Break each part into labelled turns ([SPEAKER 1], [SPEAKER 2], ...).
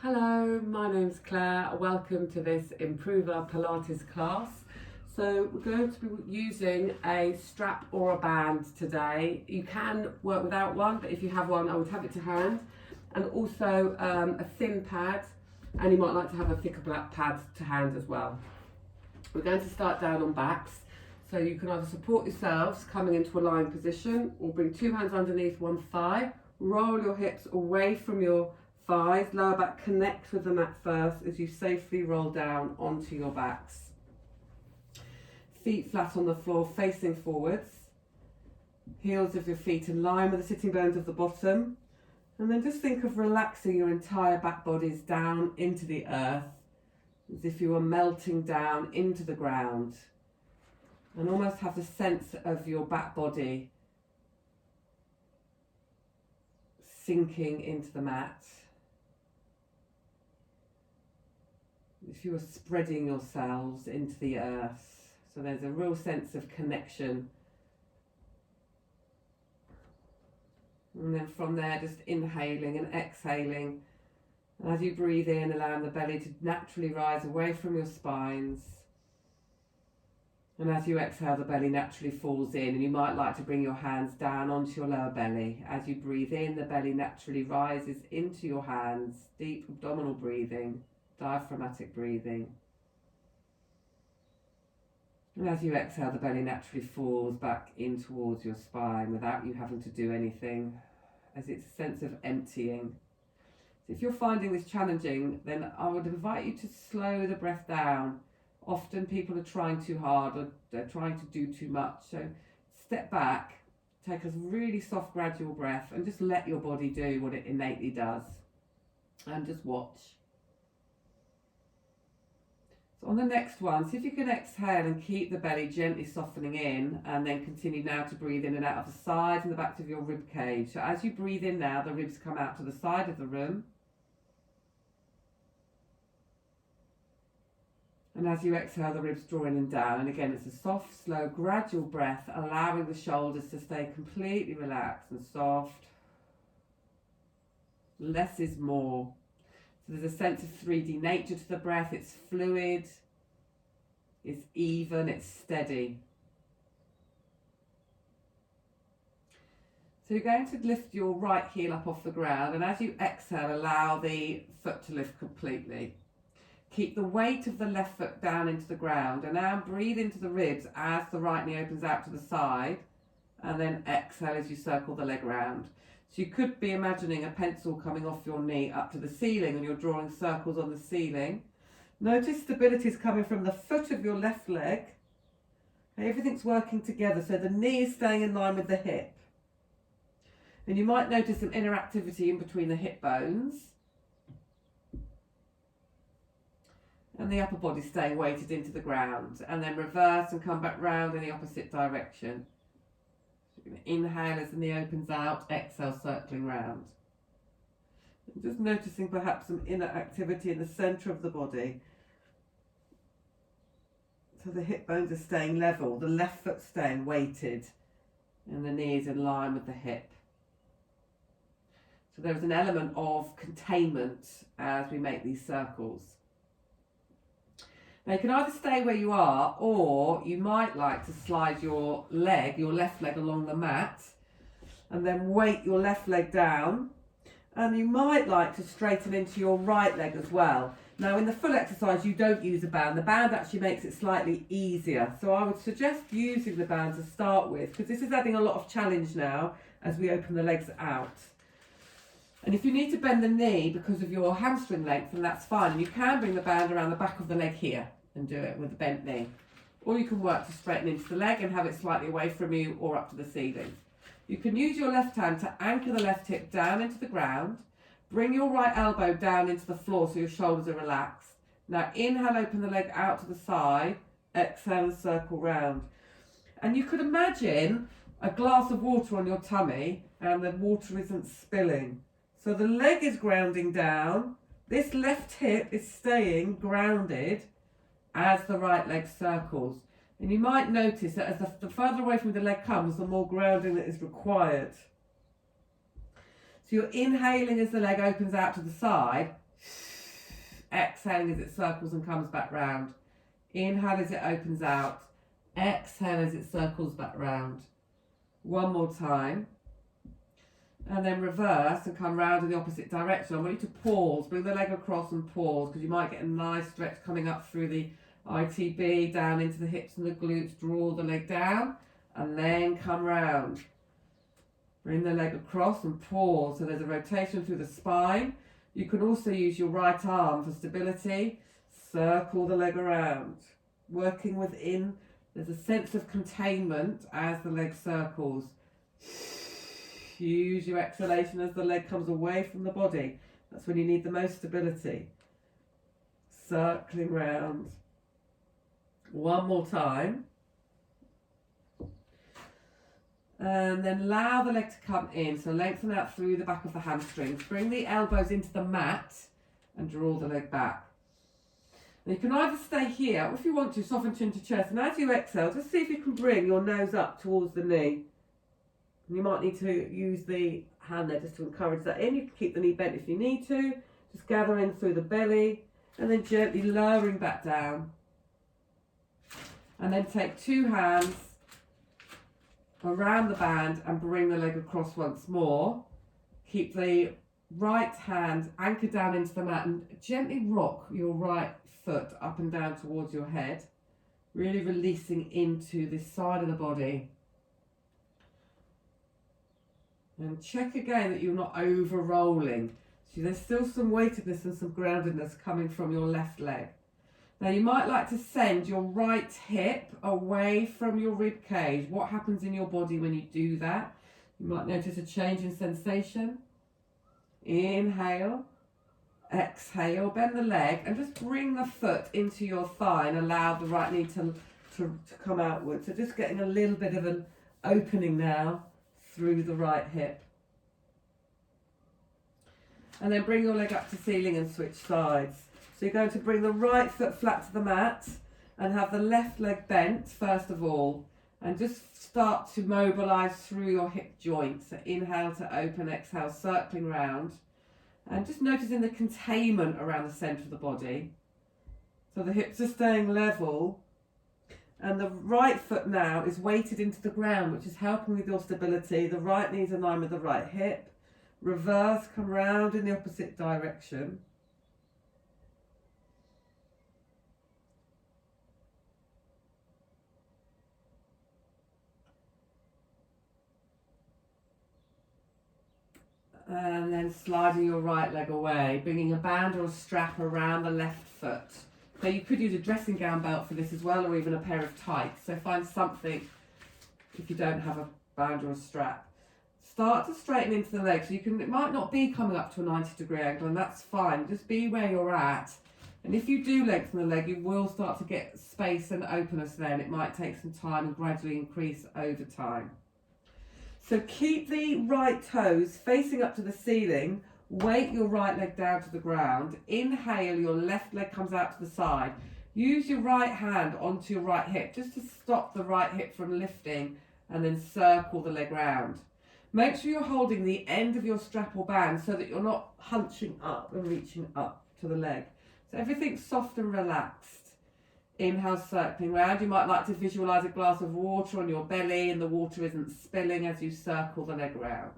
[SPEAKER 1] Hello, my name's Claire. Welcome to this Improver Pilates class. So we're going to be using a strap or a band today. You can work without one, but if you have one, I would have it to hand. And also a thin pad, and you might like to have a thicker black pad to hand as well. We're going to start down on backs. So you can either support yourselves coming into a lying position or bring two hands underneath one thigh. Roll your hips away from your thighs, lower back connect with the mat first as you safely roll down onto your backs. Feet flat on the floor facing forwards. Heels of your feet in line with the sitting bones of the bottom. And then just think of relaxing your entire back bodies down into the earth as if you were melting down into the ground. And almost have the sense of your back body sinking into the mat. If you were spreading yourselves into the earth. So there's a real sense of connection. And then from there, just inhaling and exhaling. And as you breathe in, allowing the belly to naturally rise away from your spines. And as you exhale, the belly naturally falls in, and you might like to bring your hands down onto your lower belly. As you breathe in, the belly naturally rises into your hands, deep abdominal breathing, diaphragmatic breathing. And as you exhale, the belly naturally falls back in towards your spine without you having to do anything, as it's a sense of emptying. So if you're finding this challenging, then I would invite you to slow the breath down. Often people are trying too hard or they're trying to do too much. So step back, take a really soft gradual breath and just let your body do what it innately does. And just watch. So on the next one, see if you can exhale and keep the belly gently softening in, and then continue now to breathe in and out of the sides and the backs of your rib cage. So as you breathe in now, the ribs come out to the side of the room. And as you exhale, the ribs draw in and down. And again, it's a soft, slow, gradual breath, allowing the shoulders to stay completely relaxed and soft. Less is more. So there's a sense of 3D nature to the breath. It's fluid, it's even, it's steady. So you're going to lift your right heel up off the ground, and as you exhale, allow the foot to lift completely. Keep the weight of the left foot down into the ground, and now breathe into the ribs as the right knee opens out to the side, and then exhale as you circle the leg round. So you could be imagining a pencil coming off your knee up to the ceiling, and you're drawing circles on the ceiling. Notice stability is coming from the foot of your left leg. Everything's working together, so the knee is staying in line with the hip. And you might notice some interactivity in between the hip bones. And the upper body staying weighted into the ground, and then reverse and come back round in the opposite direction. So you're going to inhale as the knee opens out, exhale circling round. And just noticing perhaps some inner activity in the centre of the body. So the hip bones are staying level, the left foot staying weighted, and the knee is in line with the hip. So there is an element of containment as we make these circles. Now you can either stay where you are, or you might like to slide your left leg along the mat, and then weight your left leg down, and you might like to straighten into your right leg as well. Now in the full exercise you don't use a band. The band actually makes it slightly easier, so I would suggest using the band to start with, because this is adding a lot of challenge now as we open the legs out. And if you need to bend the knee because of your hamstring length, then that's fine. And you can bring the band around the back of the leg here and do it with the bent knee. Or you can work to straighten into the leg and have it slightly away from you or up to the ceiling. You can use your left hand to anchor the left hip down into the ground. Bring your right elbow down into the floor so your shoulders are relaxed. Now inhale, open the leg out to the side. Exhale and circle round. And you could imagine a glass of water on your tummy and the water isn't spilling. So the leg is grounding down, this left hip is staying grounded as the right leg circles. And you might notice that as the further away from the leg comes, the more grounding that is required. So you're inhaling as the leg opens out to the side, exhaling as it circles and comes back round. Inhale as it opens out. Exhale as it circles back round. One more time. And then reverse and come round in the opposite direction. I want you to pause, bring the leg across and pause, because you might get a nice stretch coming up through the ITB, down into the hips and the glutes. Draw the leg down and then come round. Bring the leg across and pause. So there's a rotation through the spine. You can also use your right arm for stability. Circle the leg around. Working within, there's a sense of containment as the leg circles. Use your exhalation as the leg comes away from the body. That's when you need the most stability. Circling round. One more time. And then allow the leg to come in. So lengthen out through the back of the hamstrings. Bring the elbows into the mat and draw the leg back. And you can either stay here, or if you want to, soften chin to chest. And as you exhale, just see if you can bring your nose up towards the knee. And you might need to use the hand there just to encourage that in. You can keep the knee bent if you need to. Just gather in through the belly and then gently lowering back down. And then take two hands around the band and bring the leg across once more. Keep the right hand anchored down into the mat and gently rock your right foot up and down towards your head, really releasing into this side of the body. And check again that you're not over rolling. So there's still some weightedness and some groundedness coming from your left leg. Now you might like to send your right hip away from your rib cage. What happens in your body when you do that? You might notice a change in sensation. Inhale, exhale, bend the leg and just bring the foot into your thigh and allow the right knee to come outwards. So just getting a little bit of an opening now through the right hip. And then bring your leg up to ceiling and switch sides. So you're going to bring the right foot flat to the mat and have the left leg bent first of all. And just start to mobilise through your hip joint. So inhale to open, exhale, circling round. And just noticing the containment around the centre of the body. So the hips are staying level. And the right foot now is weighted into the ground, which is helping with your stability. The right knee's in line with the right hip. Reverse, come round in the opposite direction. And then sliding your right leg away, bringing a band or a strap around the left foot. So you could use a dressing gown belt for this as well, or even a pair of tights. So find something if you don't have a band or a strap. Start to straighten into the leg. So it might not be coming up to a 90-degree angle, and that's fine. Just be where you're at. And if you do lengthen the leg, you will start to get space and openness there, and it might take some time and gradually increase over time. So keep the right toes facing up to the ceiling. Weight your right leg down to the ground. Inhale, your left leg comes out to the side. Use your right hand onto your right hip just to stop the right hip from lifting, and then circle the leg round. Make sure you're holding the end of your strap or band so that you're not hunching up and reaching up to the leg. So everything's soft and relaxed. Inhale, circling round. You might like to visualise a glass of water on your belly and the water isn't spilling as you circle the leg round.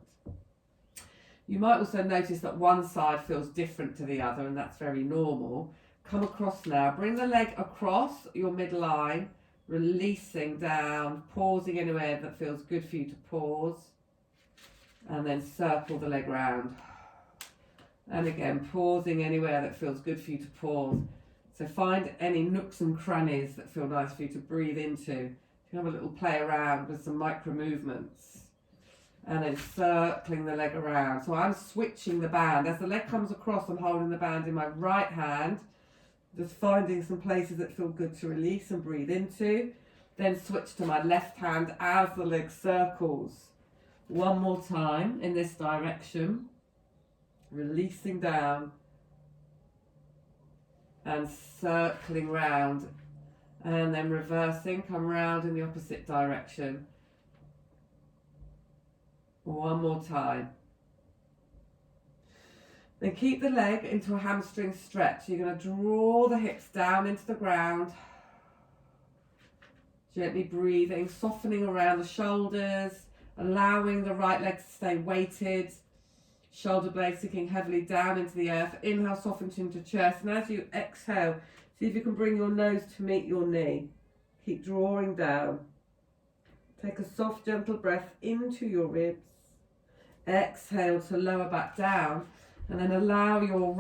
[SPEAKER 1] You might also notice that one side feels different to the other, and that's very normal. Come across now. Bring the leg across your midline, releasing down, pausing anywhere that feels good for you to pause, and then circle the leg round. And again, pausing anywhere that feels good for you to pause. So find any nooks and crannies that feel nice for you to breathe into. You can have a little play around with some micro movements. And then circling the leg around. So I'm switching the band. As the leg comes across, I'm holding the band in my right hand. Just finding some places that feel good to release and breathe into. Then switch to my left hand as the leg circles. One more time in this direction. Releasing down. And circling round. And then reversing, come round in the opposite direction. One more time. Then keep the leg into a hamstring stretch. You're going to draw the hips down into the ground. Gently breathing, softening around the shoulders, allowing the right leg to stay weighted. Shoulder blades sinking heavily down into the earth. Inhale, soften chin to chest. And as you exhale, see if you can bring your nose to meet your knee. Keep drawing down. Take a soft, gentle breath into your ribs. Exhale to lower back down. And then allow your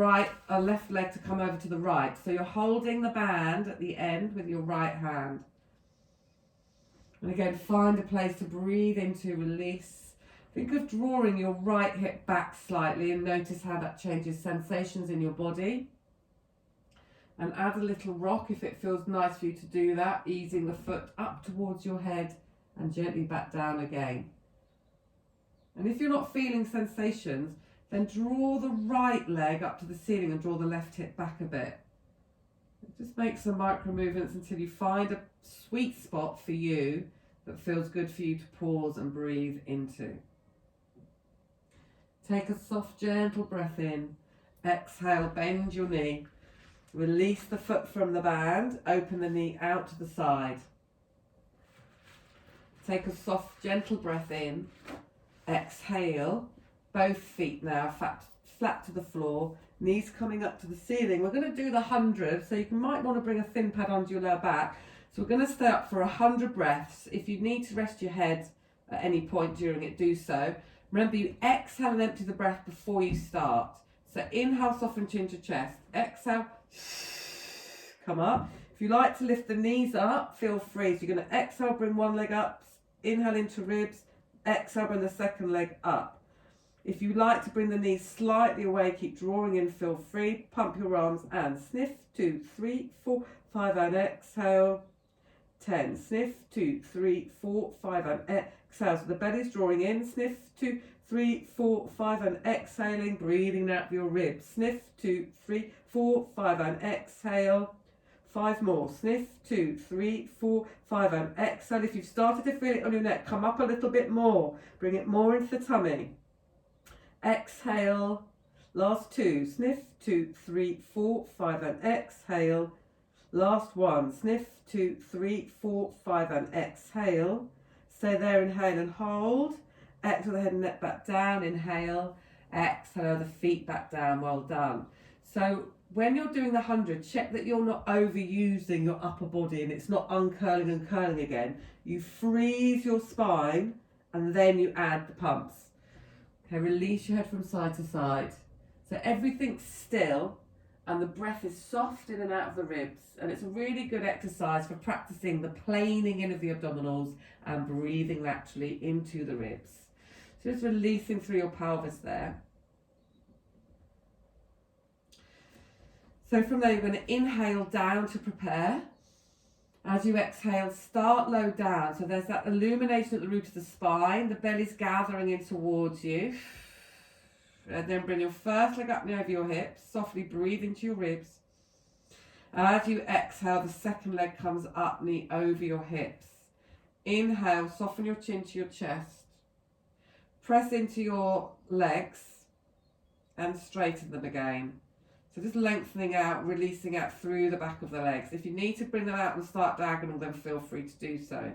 [SPEAKER 1] left leg to come over to the right. So you're holding the band at the end with your right hand. And again, find a place to breathe into, release. Think of drawing your right hip back slightly and notice how that changes sensations in your body. And add a little rock if it feels nice for you to do that, easing the foot up towards your head and gently back down again. And if you're not feeling sensations, then draw the right leg up to the ceiling and draw the left hip back a bit. Just make some micro movements until you find a sweet spot for you that feels good for you to pause and breathe into. Take a soft, gentle breath in. Exhale, bend your knee. Release the foot from the band. Open the knee out to the side. Take a soft, gentle breath in. Exhale. Both feet now flat to the floor. Knees coming up to the ceiling. We're going to do the 100, so you might want to bring a thin pad onto your lower back. So we're going to stay up for 100 breaths. If you need to rest your head at any point during it, do so. Remember, you exhale and empty the breath before you start. So inhale, soften chin to chest. Exhale, come up. If you like to lift the knees up, feel free. So you're going to exhale, bring one leg up. Inhale into ribs. Exhale, bring the second leg up. If you like to bring the knees slightly away, keep drawing in, feel free. Pump your arms and sniff. 2, 3, 4, 5 and exhale. 10. Sniff. 2, 3, 4, 5 and exhale. So the belly's drawing in. Sniff. 2, 3, 4, 5 and exhaling. Breathing out your ribs. Sniff. 2, 3, 4, 5 and exhale. 5 more. Sniff. 2, 3, 4, 5 and exhale. If you've started to feel it on your neck, come up a little bit more. Bring it more into the tummy. Exhale. Last 2. Sniff. 2, 3, 4, 5 and exhale. Last 1. Sniff. 2, 3, 4, 5 and exhale. Stay there, inhale and hold. Exhale the head and neck back down. Inhale. Exhale the feet back down. Well done. So when you're doing the 100, check that you're not overusing your upper body and it's not uncurling and curling again. You freeze your spine and then you add the pumps. Okay, release your head from side to side. So everything's still and the breath is soft in and out of the ribs. And it's a really good exercise for practicing the planing in of the abdominals and breathing laterally into the ribs. So just releasing through your pelvis there. So from there, you're going to inhale down to prepare. As you exhale, start low down. So there's that illumination at the root of the spine. The belly's gathering in towards you. And then bring your first leg up and over your hips. Softly breathe into your ribs. As you exhale, the second leg comes up, knee over your hips. Inhale, soften your chin to your chest. Press into your legs and straighten them again. So just lengthening out, releasing out through the back of the legs. If you need to bring them out and start diagonal, then feel free to do so.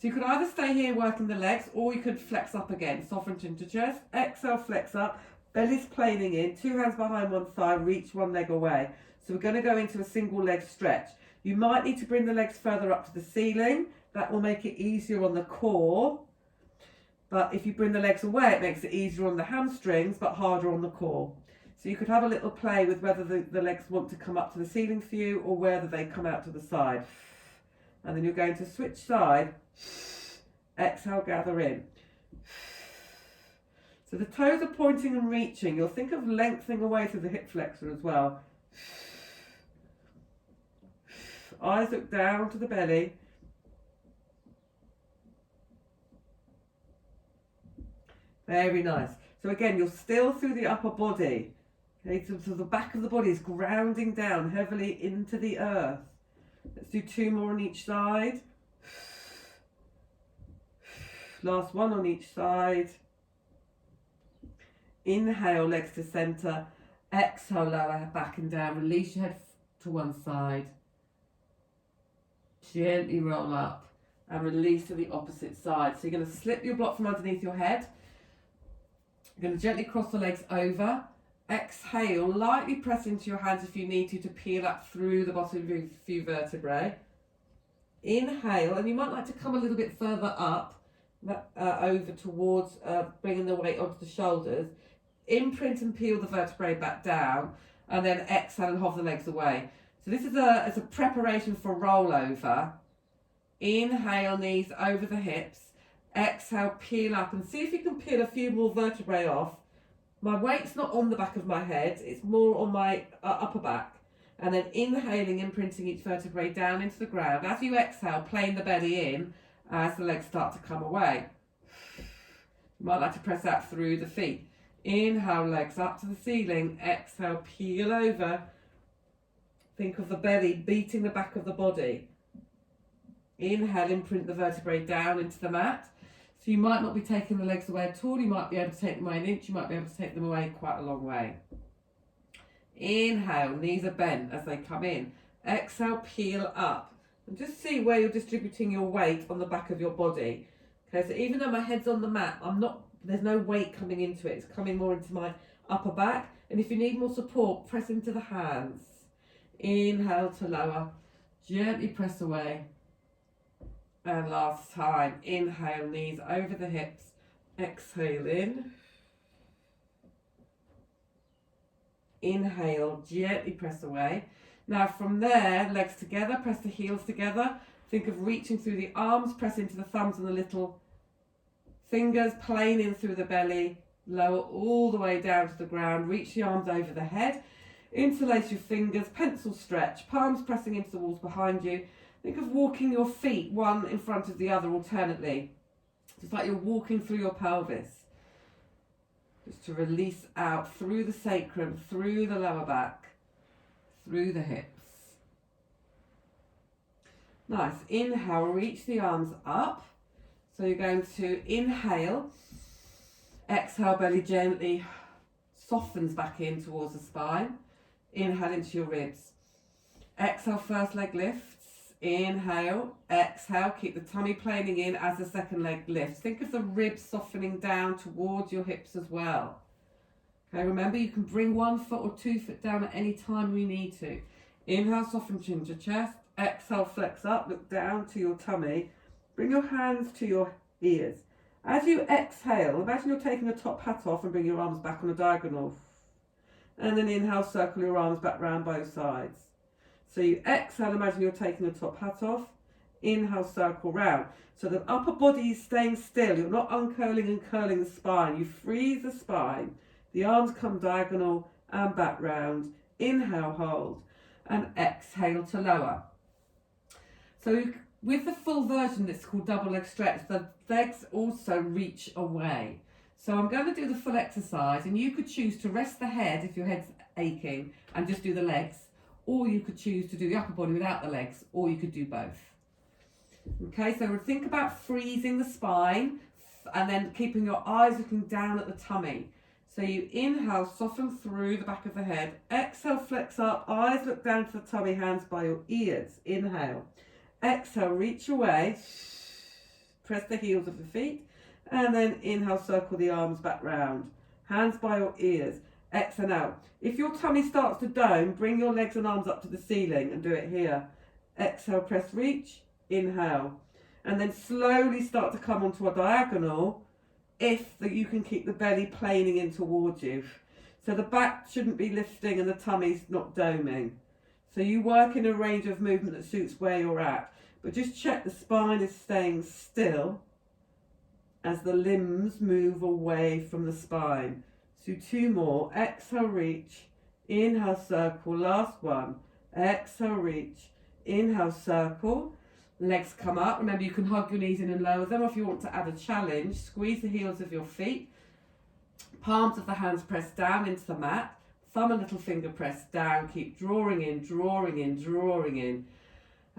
[SPEAKER 1] So you could either stay here working the legs, or you could flex up again. Soften chin to chest, exhale, flex up, belly's planing in, 2 hands behind one thigh, reach one leg away. So we're going to go into a single leg stretch. You might need to bring the legs further up to the ceiling. That will make it easier on the core. But if you bring the legs away, it makes it easier on the hamstrings, but harder on the core. So you could have a little play with whether the legs want to come up to the ceiling for you or whether they come out to the side. And then you're going to switch side. Exhale, gather in. So the toes are pointing and reaching. You'll think of lengthening away through the hip flexor as well. Eyes look down to the belly. Very nice. So again, you're still through the upper body. Okay, so the back of the body is grounding down heavily into the earth. Let's do 2 more on each side. Last 1 on each side. Inhale, legs to centre. Exhale, lower back and down. Release your head to one side. Gently roll up and release to the opposite side. So you're going to slip your block from underneath your head. You're going to gently cross the legs over. Exhale, lightly press into your hands if you need to peel up through the bottom of a few vertebrae. Inhale, and you might like to come a little bit further up, over towards bringing the weight onto the shoulders. Imprint and peel the vertebrae back down, and then exhale and hover the legs away. So this is a preparation for rollover. Inhale, knees over the hips. Exhale, peel up, and see if you can peel a few more vertebrae off. My weight's not on the back of my head, it's more on my upper back. And then inhaling, imprinting each vertebrae down into the ground. As you exhale, plane the belly in as the legs start to come away. You might like to press out through the feet. Inhale, legs up to the ceiling. Exhale, peel over. Think of the belly beating the back of the body. Inhale, imprint the vertebrae down into the mat. So you might not be taking the legs away at all. You might be able to take them away an inch. You might be able to take them away quite a long way. Inhale, knees are bent as they come in. Exhale, peel up. And just see where you're distributing your weight on the back of your body. Okay, so even though my head's on the mat, there's no weight coming into it. It's coming more into my upper back. And if you need more support, press into the hands. Inhale to lower. Gently press away. And last time, inhale, knees over the hips. Exhale in. Inhale, gently press away. Now from there, legs together, press the heels together. Think of reaching through the arms, press into the thumbs and the little fingers, planing through the belly, lower all the way down to the ground. Reach the arms over the head. Interlace your fingers, pencil stretch, palms pressing into the walls behind you. Think of walking your feet one in front of the other alternately. Just like you're walking through your pelvis. Just to release out through the sacrum, through the lower back, through the hips. Nice. Inhale, reach the arms up. So you're going to inhale. Exhale, belly gently softens back in towards the spine. Inhale into your ribs. Exhale, first leg lifts. Inhale, exhale, keep the tummy planing in as the second leg lifts. Think of the ribs softening down towards your hips as well. Okay, remember you can bring 1 foot or 2 foot down at any time we need to. Inhale, soften chin to chest. Exhale, flex up, look down to your tummy. Bring your hands to your ears. As you exhale, imagine you're taking the top hat off and bring your arms back on a diagonal. And then inhale, circle your arms back round both sides. So you exhale, imagine you're taking the top hat off. Inhale, circle round. So the upper body is staying still. You're not uncurling and curling the spine. You freeze the spine. The arms come diagonal and back round. Inhale, hold. And exhale to lower. So with the full version, it's called double leg stretch. The legs also reach away. So I'm going to do the full exercise, and you could choose to rest the head if your head's aching and just do the legs. Or you could choose to do the upper body without the legs, or you could do both. Okay, so think about freezing the spine and then keeping your eyes looking down at the tummy. So you inhale, soften through the back of the head. Exhale, flex up, eyes look down to the tummy, hands by your ears. Inhale. Exhale, reach away. Press the heels of the feet. And then inhale, circle the arms back round. Hands by your ears. Exhale out. If your tummy starts to dome, bring your legs and arms up to the ceiling and do it here. Exhale, press, reach, inhale. And then slowly start to come onto a diagonal if you can keep the belly planing in towards you. So the back shouldn't be lifting and the tummy's not doming. So you work in a range of movement that suits where you're at. But just check the spine is staying still as the limbs move away from the spine. So 2 more. Exhale, reach. Inhale, circle. Last one. Exhale, reach. Inhale, circle. Legs come up. Remember, you can hug your knees in and lower them. Or if you want to add a challenge, squeeze the heels of your feet. Palms of the hands press down into the mat. Thumb and little finger press down. Keep drawing in, drawing in, drawing in.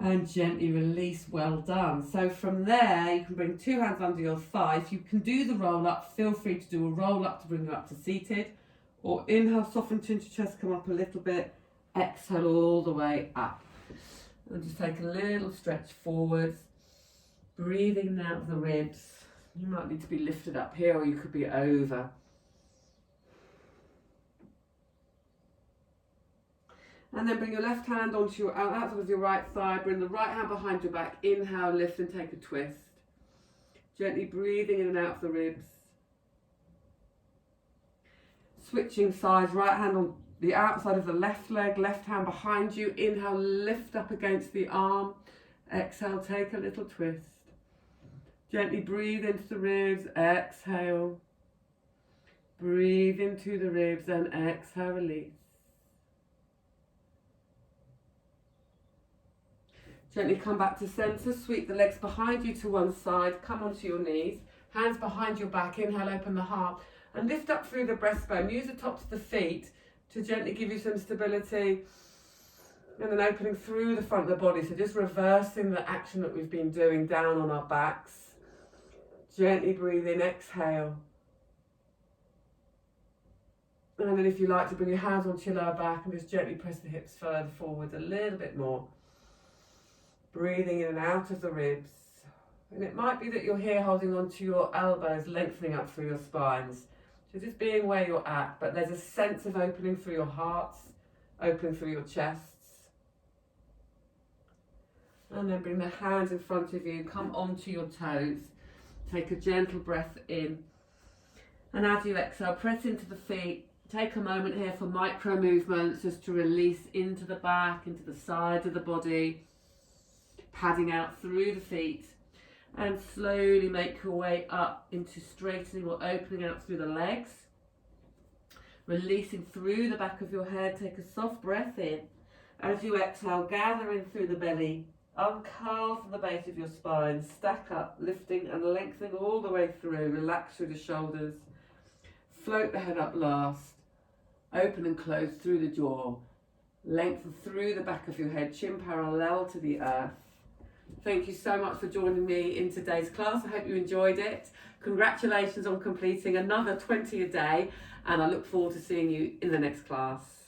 [SPEAKER 1] And gently release, well done. So from there, you can bring 2 hands under your thigh. If you can do the roll up, feel free to do a roll up to bring you up to seated. Or inhale, soften, chin to chest, come up a little bit. Exhale all the way up. And just take a little stretch forwards. Breathing out the ribs. You might need to be lifted up here, or you could be over. And then bring your left hand onto your outside of your right thigh. Bring the right hand behind your back. Inhale, lift and take a twist. Gently breathing in and out of the ribs. Switching sides, right hand on the outside of the left leg, left hand behind you. Inhale, lift up against the arm. Exhale, take a little twist. Gently breathe into the ribs. Exhale. Breathe into the ribs and exhale, release. Gently come back to centre, sweep the legs behind you to one side, come onto your knees, hands behind your back, inhale, open the heart, and lift up through the breastbone. Use the tops of the feet to gently give you some stability, and then opening through the front of the body, so just reversing the action that we've been doing down on our backs. Gently breathe in, exhale. And then if you like to bring your hands onto your lower back and just gently press the hips further forward a little bit more. Breathing in and out of the ribs. And it might be that you're here holding onto your elbows, lengthening up through your spines. So just being where you're at, but there's a sense of opening through your hearts, opening through your chests. And then bring the hands in front of you, come onto your toes. Take a gentle breath in. And as you exhale, press into the feet. Take a moment here for micro movements, just to release into the back, into the sides of the body. Padding out through the feet, and slowly make your way up into straightening or opening out through the legs. Releasing through the back of your head. Take a soft breath in. As you exhale, gathering through the belly, uncurl from the base of your spine, stack up, lifting and lengthening all the way through. Relax through the shoulders. Float the head up last. Open and close through the jaw. Lengthen through the back of your head, chin parallel to the earth. Thank you so much for joining me in today's class. I hope you enjoyed it. Congratulations on completing another 20 a day, and I look forward to seeing you in the next class.